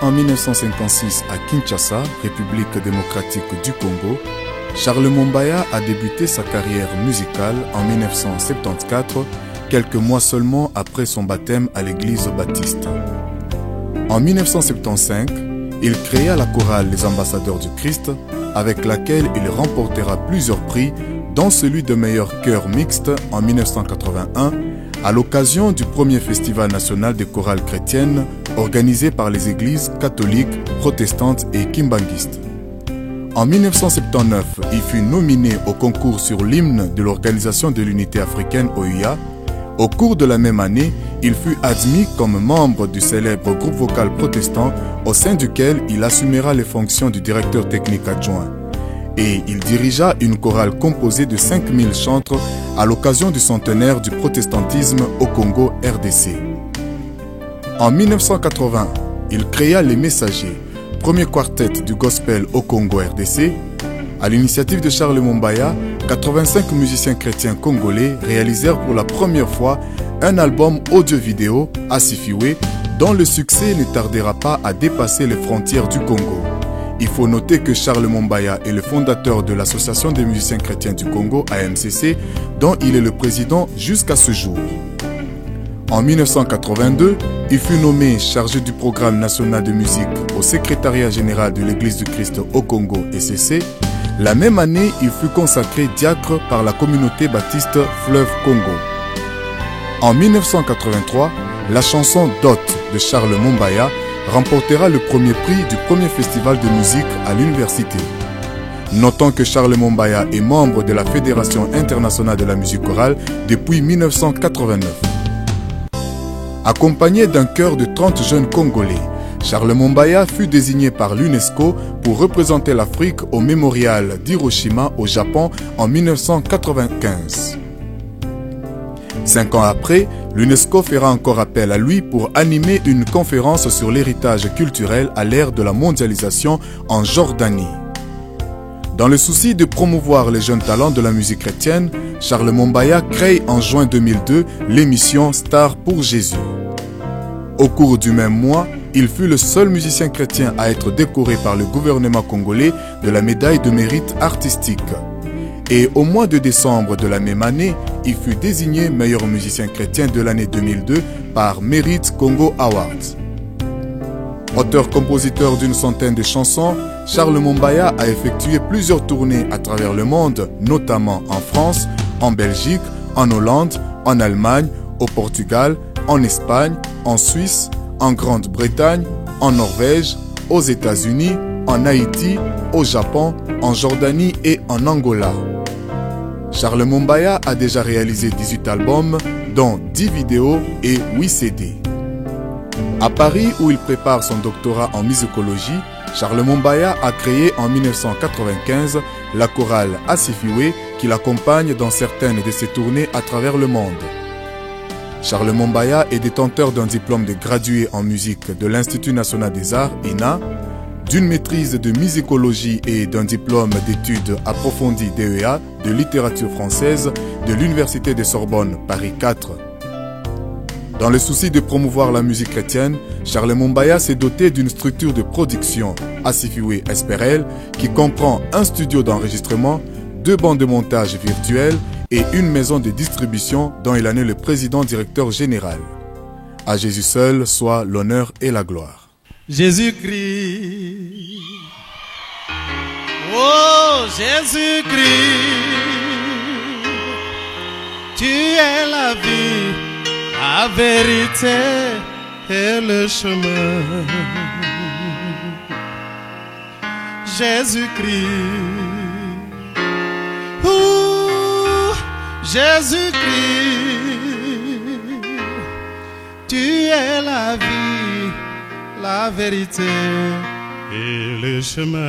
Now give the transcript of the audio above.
en 1956 à Kinshasa, République démocratique du Congo, Charles Mombaya a débuté sa carrière musicale en 1974, quelques mois seulement après son baptême à l'église baptiste. En 1975, il créa la chorale Les Ambassadeurs du Christ, avec laquelle il remportera plusieurs prix, dont celui de meilleur chœur mixte en 1981, à l'occasion du premier festival national des chorales chrétiennes organisé par les églises catholiques, protestantes et kimbanguistes. En 1979, il fut nominé au concours sur l'hymne de l'Organisation de l'Unité africaine OUA. Au cours de la même année, il fut admis comme membre du célèbre groupe vocal protestant au sein duquel il assumera les fonctions du directeur technique adjoint. Et il dirigea une chorale composée de 5000 chantres à l'occasion du centenaire du protestantisme au Congo RDC. En 1980, il créa Les Messagers, premier quartet du gospel au Congo RDC. À l'initiative de Charles Mombaya, 85 musiciens chrétiens congolais réalisèrent pour la première fois un album audio-vidéo, Asifiwe, dont le succès ne tardera pas à dépasser les frontières du Congo. Il faut noter que Charles Mombaya est le fondateur de l'Association des musiciens chrétiens du Congo, AMCC, dont il est le président jusqu'à ce jour. En 1982, il fut nommé chargé du programme national de musique au secrétariat général de l'Église du Christ au Congo, ECC. La même année, il fut consacré diacre par la communauté baptiste Fleuve Congo. En 1983, la chanson Dot de Charles Mombaya remportera le premier prix du premier festival de musique à l'université. Notons que Charles Mombaya est membre de la Fédération internationale de la musique chorale depuis 1989. Accompagné d'un chœur de 30 jeunes Congolais, Charles Mombaya fut désigné par l'UNESCO pour représenter l'Afrique au mémorial d'Hiroshima au Japon en 1995. 5 ans après, l'UNESCO fera encore appel à lui pour animer une conférence sur l'héritage culturel à l'ère de la mondialisation en Jordanie. Dans le souci de promouvoir les jeunes talents de la musique chrétienne, Charles Mombaya crée en juin 2002 l'émission Star pour Jésus. Au cours du même mois, il fut le seul musicien chrétien à être décoré par le gouvernement congolais de la médaille de mérite artistique. Et au mois de décembre de la même année, il fut désigné meilleur musicien chrétien de l'année 2002 par Merit Congo Awards. Auteur-compositeur d'une centaine de chansons, Charles Mombaya a effectué plusieurs tournées à travers le monde, notamment en France, en Belgique, en Hollande, en Allemagne, au Portugal, en Espagne, en Suisse, en Grande-Bretagne, en Norvège, aux États-Unis, en Haïti, au Japon, en Jordanie et en Angola. Charles Mombaya a déjà réalisé 18 albums, dont 10 vidéos et 8 CD. À Paris, où il prépare son doctorat en musicologie, Charles Mombaya a créé en 1995 la chorale Asifiwe qui l'accompagne dans certaines de ses tournées à travers le monde. Charles Mombaya est détenteur d'un diplôme de gradué en musique de l'Institut national des arts, INA, d'une maîtrise de musicologie et d'un diplôme d'études approfondies DEA de littérature française de l'Université de Sorbonne, Paris 4. Dans le souci de promouvoir la musique chrétienne, Charles Mombaya s'est doté d'une structure de production, Asifiwe SPRL, qui comprend un studio d'enregistrement, 2 bancs de montage virtuels et une maison de distribution dont il en est le président-directeur général. À Jésus seul soit l'honneur et la gloire. Jésus-Christ, oh Jésus-Christ, tu es la vie, la vérité et le chemin. Jésus-Christ, oh Jésus-Christ, tu es la vie, la vérité et le chemin.